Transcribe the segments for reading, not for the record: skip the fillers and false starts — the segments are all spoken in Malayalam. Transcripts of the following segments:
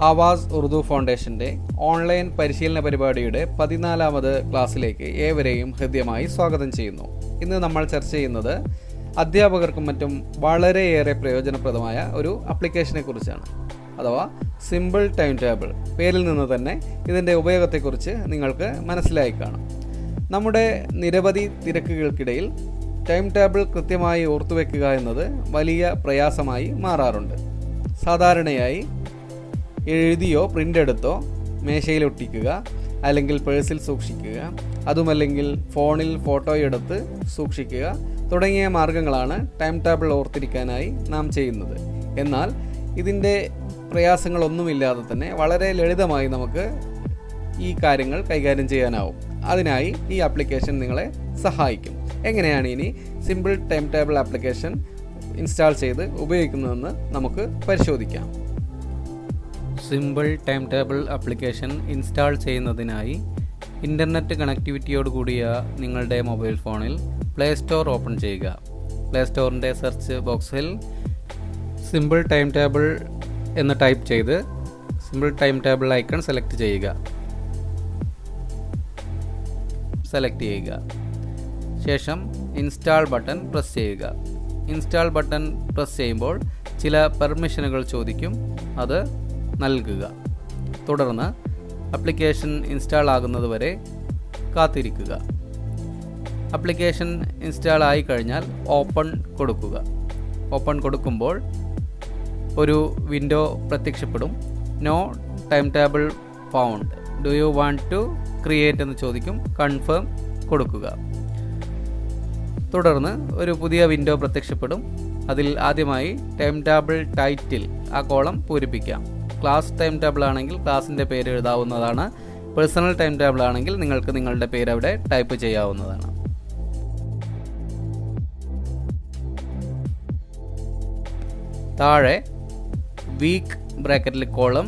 ആവാസ് ഉറുദു ഫൗണ്ടേഷൻ്റെ ഓൺലൈൻ പരിശീലന പരിപാടിയുടെ 14ാമത് ക്ലാസ്സിലേക്ക് ഏവരെയും ഹൃദ്യമായി സ്വാഗതം ചെയ്യുന്നു. ഇന്ന് നമ്മൾ ചർച്ച ചെയ്യുന്നത് അധ്യാപകർക്കും മറ്റും വളരെയേറെ പ്രയോജനപ്രദമായ ഒരു ആപ്ലിക്കേഷനെ കുറിച്ചാണ്, അഥവാ സിമ്പിൾ ടൈം ടേബിൾ. പേരിൽ നിന്ന് തന്നെ ഇതിൻ്റെ ഉപയോഗത്തെക്കുറിച്ച് നിങ്ങൾക്ക് മനസ്സിലായി കാണും. നമ്മുടെ നിരവധി തിരക്കുകൾക്കിടയിൽ ടൈം ടേബിൾ കൃത്യമായി ഓർത്തുവെക്കുക എന്നത് വലിയ പ്രയാസമായി മാറാറുണ്ട്. സാധാരണയായി എഴുതിയോ പ്രിൻ്റ് എടുത്തോ മേശയിൽ ഒട്ടിക്കുക, അല്ലെങ്കിൽ പേഴ്സിൽ സൂക്ഷിക്കുക, അതുമല്ലെങ്കിൽ ഫോണിൽ ഫോട്ടോ എടുത്ത് സൂക്ഷിക്കുക തുടങ്ങിയ മാർഗങ്ങളാണ് ടൈം ടേബിൾ ഓർത്തിരിക്കാനായി നാം ചെയ്യുന്നത്. എന്നാൽ ഇതിൻ്റെ പ്രയാസങ്ങളൊന്നുമില്ലാതെ തന്നെ വളരെ ലളിതമായി നമുക്ക് ഈ കാര്യങ്ങൾ കൈകാര്യം ചെയ്യാനാവും. അതിനായി ഈ ആപ്ലിക്കേഷൻ നിങ്ങളെ സഹായിക്കും. എങ്ങനെയാണ് ഇനി simple time table application install ചെയ്ത് ഉപയോഗിക്കുന്നതെന്ന് നമുക്ക് പരിശോധിക്കാം. Simple time table application install ചെയ്യുന്നതിനായി ഇൻ്റർനെറ്റ് കണക്ടിവിറ്റിയോട് കൂടിയ നിങ്ങളുടെ മൊബൈൽ ഫോണിൽ പ്ലേ സ്റ്റോർ ഓപ്പൺ ചെയ്യുക. പ്ലേ സ്റ്റോറിൻ്റെ സെർച്ച് ബോക്സിൽ സിമ്പിൾ ടൈം ടേബിൾ എന്ന് ടൈപ്പ് ചെയ്ത് simple time table icon select ചെയ്യുക. ശേഷം ഇൻസ്റ്റാൾ ബട്ടൺ പ്രസ് ചെയ്യുക. ഇൻസ്റ്റാൾ ബട്ടൺ പ്രസ് ചെയ്യുമ്പോൾ ചില പെർമിഷനുകൾ ചോദിക്കും, അത് നൽകുക. തുടർന്ന് ആപ്ലിക്കേഷൻ ഇൻസ്റ്റാൾ ആകുന്നത് വരെ കാത്തിരിക്കുക. ആപ്ലിക്കേഷൻ ഇൻസ്റ്റാൾ ആയി കഴിഞ്ഞാൽ ഓപ്പൺ കൊടുക്കുക. ഓപ്പൺ കൊടുക്കുമ്പോൾ ഒരു വിൻഡോ പ്രത്യക്ഷപ്പെടും. No time table found, do you want to create എന്ന് ചോദിക്കും. കൺഫേം കൊടുക്കുക. തുടർന്ന് ഒരു പുതിയ വിൻഡോ പ്രത്യക്ഷപ്പെടും. അതിൽ ആദ്യമായി ടൈം ടേബിൾ ടൈറ്റിൽ ആ കോളം പൂരിപ്പിക്കാം. ക്ലാസ് ടൈം ടേബിൾ ആണെങ്കിൽ ക്ലാസിൻ്റെ പേര് എഴുതാവുന്നതാണ്. പേഴ്സണൽ ടൈം ടേബിൾ ആണെങ്കിൽ നിങ്ങൾക്ക് നിങ്ങളുടെ പേര് അവിടെ ടൈപ്പ് ചെയ്യാവുന്നതാണ്. താഴെ വീക്ക് ബ്രാക്കറ്റിൽ കോളം,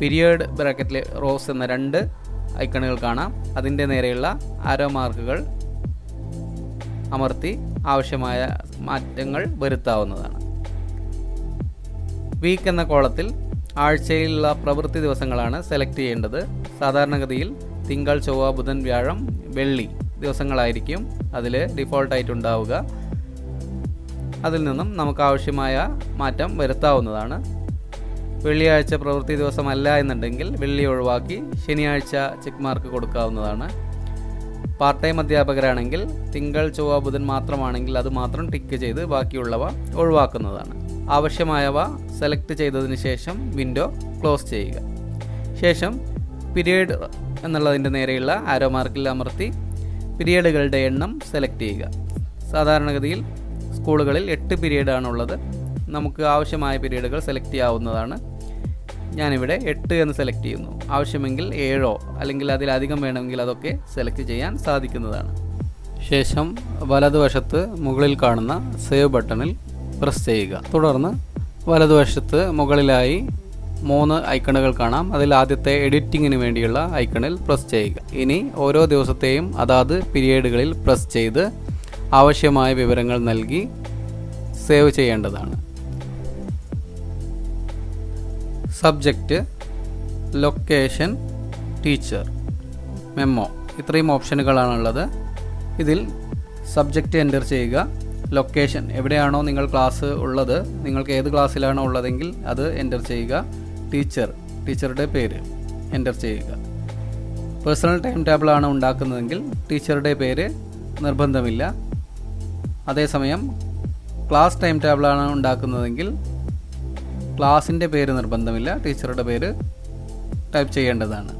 പീരിയഡ് ബ്രാക്കറ്റിൽ റോസ് എന്ന 2 ഐക്കണുകൾ കാണാം. അതിൻ്റെ നേരെയുള്ള ആരോ മാർക്കുകൾ അമർത്തി ആവശ്യമായ മാറ്റങ്ങൾ വരുത്താവുന്നതാണ്. വീക്ക് എന്ന കോളത്തിൽ ആഴ്ചയിലുള്ള പ്രവൃത്തി ദിവസങ്ങളാണ് സെലക്ട് ചെയ്യേണ്ടത്. സാധാരണഗതിയിൽ തിങ്കൾ, ചൊവ്വ, ബുധൻ, വ്യാഴം, വെള്ളി ദിവസങ്ങളായിരിക്കും അതിൽ ഡിഫോൾട്ടായിട്ടുണ്ടാവുക. അതിൽ നിന്നും നമുക്ക് ആവശ്യമായ മാറ്റം വരുത്താവുന്നതാണ്. വെള്ളിയാഴ്ച പ്രവൃത്തി ദിവസമല്ല എന്നുണ്ടെങ്കിൽ വെള്ളി ഒഴിവാക്കി ശനിയാഴ്ച ചെക്ക് മാർക്ക് കൊടുക്കാവുന്നതാണ്. പാർട്ട് ടൈം അധ്യാപകരാണെങ്കിൽ തിങ്കൾ, ചൊവ്വ, ബുധൻ മാത്രമാണെങ്കിൽ അത് മാത്രം ടിക്ക് ചെയ്ത് ബാക്കിയുള്ളവ ഒഴിവാക്കുന്നതാണ്. ആവശ്യമായവ സെലക്ട് ചെയ്തതിന് ശേഷം വിൻഡോ ക്ലോസ് ചെയ്യുക. ശേഷം പീരിയഡ് എന്നുള്ളതിൻ്റെ നേരെയുള്ള ആരോ മാർക്കിൽ അമർത്തി പീരിയഡുകളുടെ എണ്ണം സെലക്ട് ചെയ്യുക. സാധാരണഗതിയിൽ സ്കൂളുകളിൽ 8 പീരിയഡാണുള്ളത്. നമുക്ക് ആവശ്യമായ പീരിയഡുകൾ സെലക്ട് ചെയ്യാവുന്നതാണ്. ഞാനിവിടെ 8 എന്ന് സെലക്ട് ചെയ്യുന്നു. ആവശ്യമെങ്കിൽ 7 അല്ലെങ്കിൽ അതിലധികം വേണമെങ്കിൽ അതൊക്കെ സെലക്ട് ചെയ്യാൻ സാധിക്കുന്നതാണ്. ശേഷം വലതുവശത്ത് മുകളിൽ കാണുന്ന സേവ് ബട്ടണിൽ പ്രസ് ചെയ്യുക. തുടർന്ന് വലതുവശത്ത് മുകളിലായി 3 ഐക്കണുകൾ കാണാം. അതിൽ ആദ്യത്തെ എഡിറ്റിങ്ങിന് വേണ്ടിയുള്ള ഐക്കണിൽ പ്രസ് ചെയ്യുക. ഇനി ഓരോ ദിവസത്തെയും അതാത് പീരിയഡുകളിൽ പ്രസ് ചെയ്ത് ആവശ്യമായ വിവരങ്ങൾ നൽകി സേവ് ചെയ്യേണ്ടതാണ്. സബ്ജക്റ്റ്, ലൊക്കേഷൻ, ടീച്ചർ, മെമ്മോ, ഇത്രയും ഓപ്ഷനുകളാണുള്ളത്. ഇതിൽ സബ്ജക്റ്റ് എൻ്റർ ചെയ്യുക. ലൊക്കേഷൻ, എവിടെയാണോ നിങ്ങൾ ക്ലാസ് ഉള്ളത്, നിങ്ങൾക്ക് ഏത് ക്ലാസ്സിലാണോ ഉള്ളതെങ്കിൽ അത് എൻ്റർ ചെയ്യുക. ടീച്ചറുടെ പേര് എൻ്റർ ചെയ്യുക. പേഴ്സണൽ ടൈം ടേബിളാണ് ഉണ്ടാക്കുന്നതെങ്കിൽ ടീച്ചറുടെ പേര് നിർബന്ധമില്ല. അതേസമയം ക്ലാസ് ടൈം ടേബിളാണ് ഉണ്ടാക്കുന്നതെങ്കിൽ ക്ലാസിൻ്റെ പേര് നിർബന്ധമില്ല, ടീച്ചറുടെ പേര് ടൈപ്പ് ചെയ്യേണ്ടതാണ്.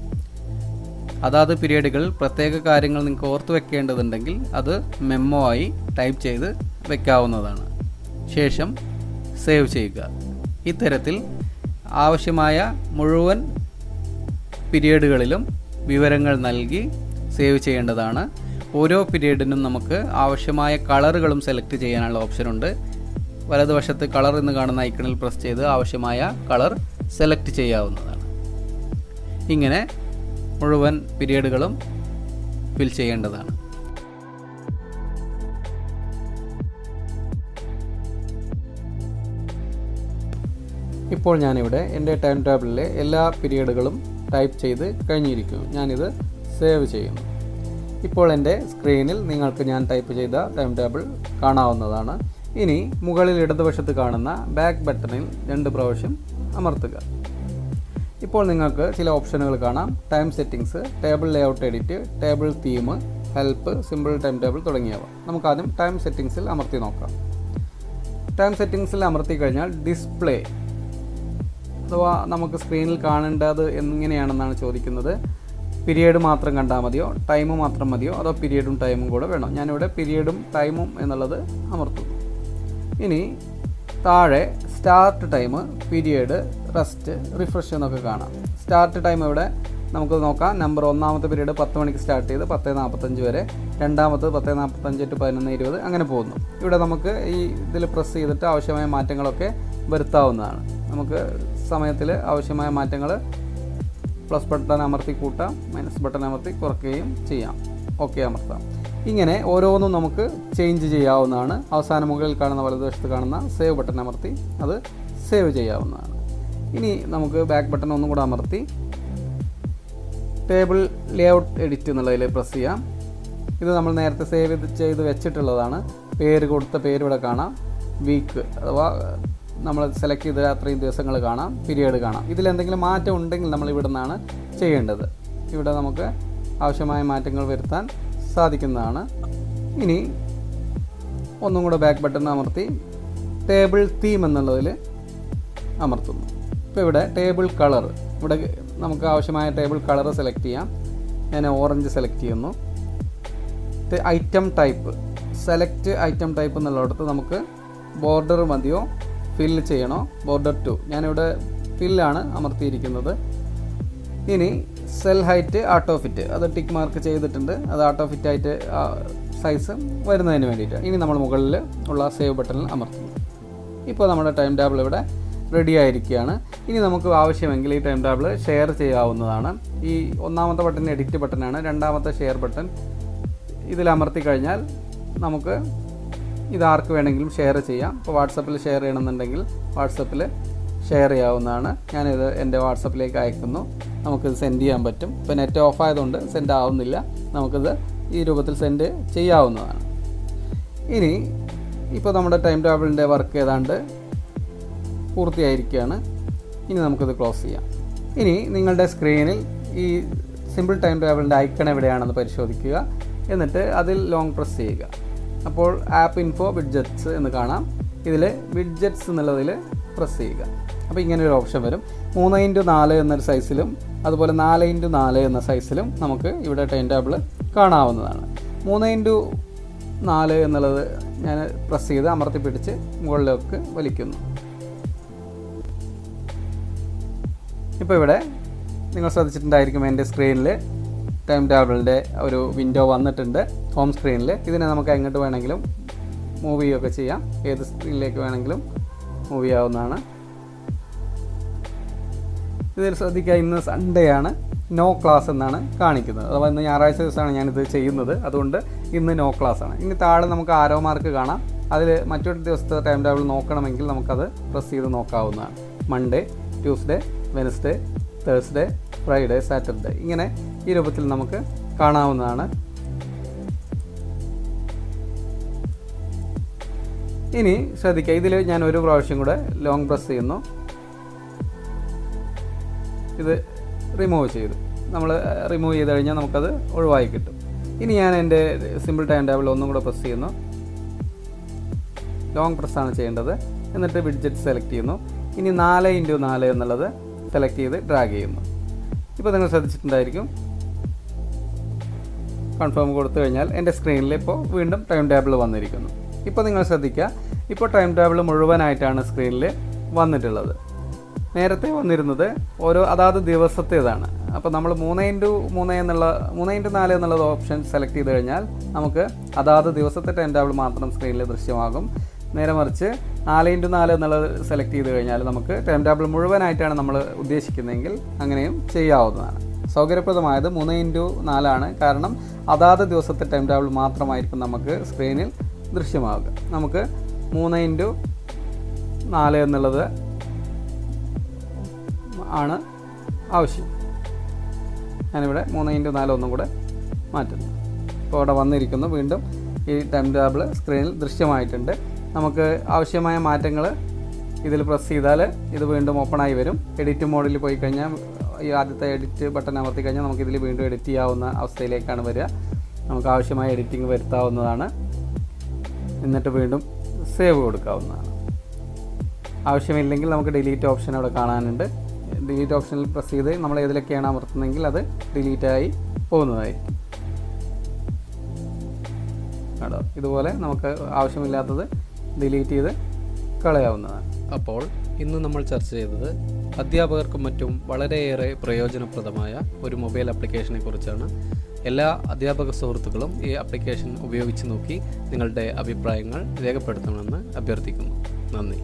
അതാത് പീരിയഡുകളിൽ പ്രത്യേക കാര്യങ്ങൾ നിങ്ങൾക്ക് ഓർത്ത് വെക്കേണ്ടതുണ്ടെങ്കിൽ അത് മെമ്മോ ആയി ടൈപ്പ് ചെയ്ത് വെക്കാവുന്നതാണ്. ശേഷം സേവ് ചെയ്യുക. ഇത്തരത്തിൽ ആവശ്യമായ മുഴുവൻ പീരിയഡുകളിലും വിവരങ്ങൾ നൽകി സേവ് ചെയ്യേണ്ടതാണ്. ഓരോ പീരിയഡിനും നമുക്ക് ആവശ്യമായ കളറുകളും സെലക്ട് ചെയ്യാനുള്ള ഓപ്ഷനുണ്ട്. വലതുവശത്ത് കളർ എന്ന് കാണുന്ന ഐക്കണിൽ പ്രസ് ചെയ്ത് ആവശ്യമായ കളർ സെലക്ട് ചെയ്യാവുന്നതാണ്. ഇങ്ങനെ മുഴുവൻ പീരിയഡുകളും ഫിൽ ചെയ്യേണ്ടതാണ്. ഇപ്പോൾ ഞാനിവിടെ എൻ്റെ ടൈം ടേബിളിലെ എല്ലാ പീരീഡുകളും ടൈപ്പ് ചെയ്ത് കഴിഞ്ഞിരിക്കുന്നു. ഞാനിത് സേവ് ചെയ്യുന്നു. ഇപ്പോൾ എൻ്റെ സ്ക്രീനിൽ നിങ്ങൾക്ക് ഞാൻ ടൈപ്പ് ചെയ്ത ടൈം ടേബിൾ കാണാവുന്നതാണ്. ഇനി മുകളിൽ ഇടതുവശത്ത് കാണുന്ന ബാക്ക് ബട്ടണിൽ 2 പ്രാവശ്യം അമർത്തുക. ഇപ്പോൾ നിങ്ങൾക്ക് ചില ഓപ്ഷനുകൾ കാണാം. Time settings, table layout edit, table theme, help, simple time table തുടങ്ങിയവ. നമുക്കാദ്യം ടൈം സെറ്റിങ്സിൽ അമർത്തി നോക്കാം. ടൈം സെറ്റിങ്സിൽ അമർത്തി കഴിഞ്ഞാൽ ഡിസ്പ്ലേ അഥവാ നമുക്ക് സ്ക്രീനിൽ കാണേണ്ടത് എങ്ങനെയാണെന്നാണ് ചോദിക്കുന്നത്. പീരിയഡ് മാത്രം കണ്ടാൽ മതിയോ, ടൈം മാത്രം മതിയോ, അതോ പീരിയഡും ടൈമും കൂടെ വേണം? ഞാനിവിടെ പീരിയഡും ടൈമും എന്നുള്ളത് അമർത്തുന്നു. ഇനി താഴെ start time, period, rest, refresh എന്നൊക്കെ കാണാം. സ്റ്റാർട്ട് ടൈം ഇവിടെ നമുക്ക് നോക്കാം. നമ്പർ 1ാമത്തെ പീരീഡ് 10 മണിക്ക് സ്റ്റാർട്ട് ചെയ്ത് 10:45 വരെ, രണ്ടാമത്തത് 10:45 to 11:20 അങ്ങനെ പോകുന്നു. ഇവിടെ നമുക്ക് ഈ ഇതിൽ പ്രസ് ചെയ്തിട്ട് ആവശ്യമായ മാറ്റങ്ങളൊക്കെ വരുത്താവുന്നതാണ്. നമുക്ക് സമയത്തിൽ ആവശ്യമായ മാറ്റങ്ങൾ പ്ലസ് ബട്ടൺ അമർത്തി കൂട്ടാം, മൈനസ് ബട്ടൺ അമർത്തി കുറയ്ക്കുകയും ചെയ്യാം. ഓക്കെ അമർത്താം. ഇങ്ങനെ ഓരോന്നും നമുക്ക് ചേഞ്ച് ചെയ്യാവുന്നതാണ്. അവസാന മുകളിൽ കാണുന്ന വലതുവശത്ത് കാണുന്ന സേവ് ബട്ടൺ അമർത്തി അത് സേവ് ചെയ്യാവുന്നതാണ്. ഇനി നമുക്ക് ബാക്ക് ബട്ടൺ ഒന്നും കൂടെ അമർത്തി ടേബിൾ ലേഔട്ട് എഡിറ്റ് എന്നുള്ളതിൽ പ്രസ് ചെയ്യാം. ഇത് നമ്മൾ നേരത്തെ സേവ് ചെയ്ത് വെച്ചിട്ടുള്ളതാണ്. പേര് കൊടുത്ത പേര് ഇവിടെ കാണാം. വീക്ക് അഥവാ നമ്മൾ സെലക്ട് ചെയ്ത അത്രയും ദിവസങ്ങൾ കാണാം, പീരിയഡ് കാണാം. ഇതിലെന്തെങ്കിലും മാറ്റം ഉണ്ടെങ്കിൽ നമ്മൾ ഇവിടെ നിന്നാണ് ചെയ്യേണ്ടത്. ഇവിടെ നമുക്ക് ആവശ്യമായ മാറ്റങ്ങൾ വരുത്താൻ സാധിക്കുന്നതാണ്. ഇനി ഒന്നും കൂടെ ബാക്ക് ബട്ടൺ അമർത്തി ടേബിൾ തീം എന്നുള്ളതിൽ അമർത്തുന്നു. ഇപ്പോൾ ഇവിടെ ടേബിൾ കളർ, ഇവിടെ നമുക്ക് ആവശ്യമായ ടേബിൾ കളർ സെലക്ട് ചെയ്യാം. ഞാൻ ഓറഞ്ച് സെലക്ട് ചെയ്യുന്നു. Item type, select item type എന്നുള്ളിടത്ത് നമുക്ക് ബോർഡർ മതിയോ ഫില്ല് ചെയ്യണോ, ബോർഡർ ടു, ഞാനിവിടെ ഫില്ലാണ് അമർത്തിയിരിക്കുന്നത്. ഇനി സെൽ ഹൈറ്റ് ആട്ടോ ഫിറ്റ്, അത് ടിക്ക് മാർക്ക് ചെയ്തിട്ടുണ്ട്. അത് ആട്ടോ ഫിറ്റായിട്ട് സൈസ് വരുന്നതിന് വേണ്ടിയിട്ടാണ്. ഇനി നമ്മൾ മുകളിൽ ഉള്ള സേവ് ബട്ടണിൽ അമർത്തുന്നു. ഇപ്പോൾ നമ്മുടെ ടൈം ടേബിൾ ഇവിടെ റെഡി ആയിരിക്കുകയാണ്. ഇനി നമുക്ക് ആവശ്യമെങ്കിൽ ഈ ടൈം ടേബിൾ ഷെയർ ചെയ്യാവുന്നതാണ്. ഈ 1ാമത്തെ ബട്ടൺ എഡിറ്റ് ബട്ടനാണ്, 2ാമത്തെ ഷെയർ ബട്ടൺ. ഇതിൽ അമർത്തി കഴിഞ്ഞാൽ നമുക്ക് ഇതാർക്ക് വേണമെങ്കിലും ഷെയർ ചെയ്യാം. ഇപ്പോൾ വാട്സപ്പിൽ ഷെയർ ചെയ്യണമെന്നുണ്ടെങ്കിൽ വാട്സപ്പിൽ ഷെയർ ചെയ്യാവുന്നതാണ്. ഞാനിത് എൻ്റെ വാട്സപ്പിലേക്ക് അയക്കുന്നു. നമുക്കിത് സെൻഡ് ചെയ്യാൻ പറ്റും. ഇപ്പോൾ നെറ്റ് ഓഫ് ആയതുകൊണ്ട് സെൻഡ് ആവുന്നില്ല. നമുക്കിത് ഈ രൂപത്തിൽ സെൻഡ് ചെയ്യാവുന്നതാണ്. ഇനി ഇപ്പോൾ നമ്മുടെ ടൈം ടേബിളിൻ്റെ വർക്ക് ഏതാണ്ട് പൂർത്തിയായിരിക്കുകയാണ്. ഇനി നമുക്കിത് ക്ലോസ് ചെയ്യാം. ഇനി നിങ്ങളുടെ സ്ക്രീനിൽ ഈ സിമ്പിൾ ടൈം ടേബിളിൻ്റെ ഐക്കൺ എവിടെയാണെന്ന് പരിശോധിക്കുക. എന്നിട്ട് അതിൽ ലോങ് പ്രസ് ചെയ്യുക. അപ്പോൾ ആപ്പ് ഇൻഫോ വിഡ്ജറ്റ്സ് എന്ന് കാണാം. ഇതിൽ വിഡ്ജറ്റ്സ് എന്നുള്ളതിൽ പ്രസ് ചെയ്യുക. അപ്പോൾ ഇങ്ങനെ ഒരു ഓപ്ഷൻ വരും. 3x4 എന്നൊരു സൈസിലും അതുപോലെ 4x4 എന്ന സൈസിലും നമുക്ക് ഇവിടെ ടൈം ടേബിൾ കാണാവുന്നതാണ്. 3x4 എന്നുള്ളത് ഞാൻ പ്രസ് ചെയ്ത് അമർത്തി പിടിച്ച് മുകളിലേക്ക് വലിക്കുന്നു. ഇപ്പോൾ ഇവിടെ നിങ്ങൾ ശ്രദ്ധിച്ചിട്ടുണ്ടായിരിക്കും, എൻ്റെ സ്ക്രീനിൽ ടൈം ടേബിളിൻ്റെ ഒരു വിൻഡോ വന്നിട്ടുണ്ട് ഹോം സ്ക്രീനിൽ. ഇതിനെ നമുക്ക് എങ്ങോട്ട് വേണമെങ്കിലും മൂവ് ചെയ്യുകയൊക്കെ ചെയ്യാം. ഏത് സ്ക്രീനിലേക്ക് വേണമെങ്കിലും മൂവ് ചെയ്യാവുന്നതാണ്. ഇതിൽ ശ്രദ്ധിക്കുക, ഇന്ന് സൺഡേ ആണ്, നോ ക്ലാസ് എന്നാണ് കാണിക്കുന്നത്. അഥവാ ഇന്ന് ഞായറാഴ്ച ദിവസമാണ് ഞാനിത് ചെയ്യുന്നത്, അതുകൊണ്ട് ഇന്ന് നോ ക്ലാസ് ആണ്. ഇനി താഴെ നമുക്ക് ആരോ മാർക്ക് കാണാം. അതിൽ മറ്റൊരു ദിവസത്തെ ടൈം ടേബിൾ നോക്കണമെങ്കിൽ നമുക്കത് പ്രസ് ചെയ്ത് നോക്കാവുന്നതാണ്. Monday, Tuesday, Wednesday, Thursday, Friday, Saturday, ഇങ്ങനെ ഈ രൂപത്തിൽ നമുക്ക് കാണാവുന്നതാണ്. ഇനി ശ്രദ്ധിക്കുക, ഇതിൽ ഞാൻ ഒരു പ്രാവശ്യം കൂടെ ലോങ് പ്രസ് ചെയ്യുന്നു. ഇത് റിമൂവ് ചെയ്തു. നമ്മൾ റിമൂവ് ചെയ്ത് കഴിഞ്ഞാൽ നമുക്കത് ഒഴിവായി കിട്ടും. ഇനി ഞാൻ എൻ്റെ സിമ്പിൾ ടൈം ടേബിൾ ഒന്നും കൂടെ പ്രസ് ചെയ്യുന്നു. ലോങ് പ്രസ്സാണ് ചെയ്യേണ്ടത്. എന്നിട്ട് വിഡ്ജറ്റ് സെലക്ട് ചെയ്യുന്നു. ഇനി 4x4 എന്നുള്ളത് സെലക്ട് ചെയ്ത് ഡ്രാഗ് ചെയ്യുന്നു. ഇപ്പോൾ നിങ്ങൾ ശ്രദ്ധിച്ചിട്ടുണ്ടായിരിക്കും, കൺഫേം കൊടുത്തു കഴിഞ്ഞാൽ എൻ്റെ സ്ക്രീനിൽ ഇപ്പോൾ വീണ്ടും ടൈം ടേബിൾ വന്നിരിക്കുന്നു. ഇപ്പോൾ നിങ്ങൾ ശ്രദ്ധിക്കുക, ഇപ്പോൾ ടൈം ടേബിൾ മുഴുവനായിട്ടാണ് സ്ക്രീനിൽ വന്നിട്ടുള്ളത്. നേരത്തെ വന്നിരുന്നത് അതാത് ദിവസത്തേതാണ്. അപ്പോൾ നമ്മൾ 3x4 എന്നുള്ളത് ഓപ്ഷൻ സെലക്ട് ചെയ്ത് കഴിഞ്ഞാൽ നമുക്ക് അതാത് ദിവസത്തെ ടൈം ടേബിൾ മാത്രം സ്ക്രീനിൽ ദൃശ്യമാകും. നേരെ മറിച്ച് 4x4 എന്നുള്ളത് സെലക്ട് ചെയ്ത് കഴിഞ്ഞാൽ നമുക്ക് ടൈം ടേബിൾ മുഴുവനായിട്ടാണ് നമ്മൾ ഉദ്ദേശിക്കുന്നതെങ്കിൽ അങ്ങനെയും ചെയ്യാവുന്നതാണ്. സൗകര്യപ്രദമായത് 3x4 ആണ്. കാരണം അതാത് ദിവസത്തെ ടൈം ടേബിൾ മാത്രമായിരിക്കും നമുക്ക് സ്ക്രീനിൽ ദൃശ്യമാകുക. നമുക്ക് 3x4 എന്നുള്ളത് ആണ് ആവശ്യം. ഞാനിവിടെ 3:4 ഒന്നും കൂടെ മാറ്റുന്നു. ഇപ്പോൾ അവിടെ വന്നിരിക്കുന്നു. വീണ്ടും ഈ ടൈം ടേബിൾ സ്ക്രീനിൽ ദൃശ്യമായിട്ടുണ്ട്. നമുക്ക് ആവശ്യമായ മാറ്റങ്ങൾ ഇതിൽ പ്രസ് ചെയ്താൽ ഇത് വീണ്ടും ഓപ്പണായി വരും. എഡിറ്റ് മോഡിൽ പോയി കഴിഞ്ഞാൽ ഈ ആദ്യത്തെ എഡിറ്റ് ബട്ടൺ അമർത്തി കഴിഞ്ഞാൽ നമുക്കിതിൽ വീണ്ടും എഡിറ്റ് ചെയ്യാവുന്ന അവസ്ഥയിലേക്കാണ് വരിക. നമുക്ക് ആവശ്യമായ എഡിറ്റിംഗ് വരുത്താവുന്നതാണ്. എന്നിട്ട് വീണ്ടും സേവ് കൊടുക്കാവുന്നതാണ്. ആവശ്യമില്ലെങ്കിൽ നമുക്ക് ഡിലീറ്റ് ഓപ്ഷൻ അവിടെ കാണാനുണ്ട്. ഡിലീറ്റ് ഓപ്ഷനിൽ പ്രസ് ചെയ്ത് നമ്മൾ ഏതിലൊക്കെയാണ് അമർത്തുന്നതെങ്കിൽ അത് ഡിലീറ്റായി പോകുന്നതായിരിക്കും. കേട്ടോ, ഇതുപോലെ നമുക്ക് ആവശ്യമില്ലാത്തത് ഡിലീറ്റ് ചെയ്ത് കളയാവുന്നതാണ്. അപ്പോൾ ഇന്ന് നമ്മൾ ചർച്ച ചെയ്തത് അധ്യാപകർക്കും മറ്റും വളരെയേറെ പ്രയോജനപ്രദമായ ഒരു മൊബൈൽ ആപ്ലിക്കേഷനെ കുറിച്ചാണ്. എല്ലാ അധ്യാപക സുഹൃത്തുക്കളും ഈ ആപ്ലിക്കേഷൻ ഉപയോഗിച്ച് നോക്കി നിങ്ങളുടെ അഭിപ്രായങ്ങൾ രേഖപ്പെടുത്തണമെന്ന് അഭ്യർത്ഥിക്കുന്നു. നന്ദി.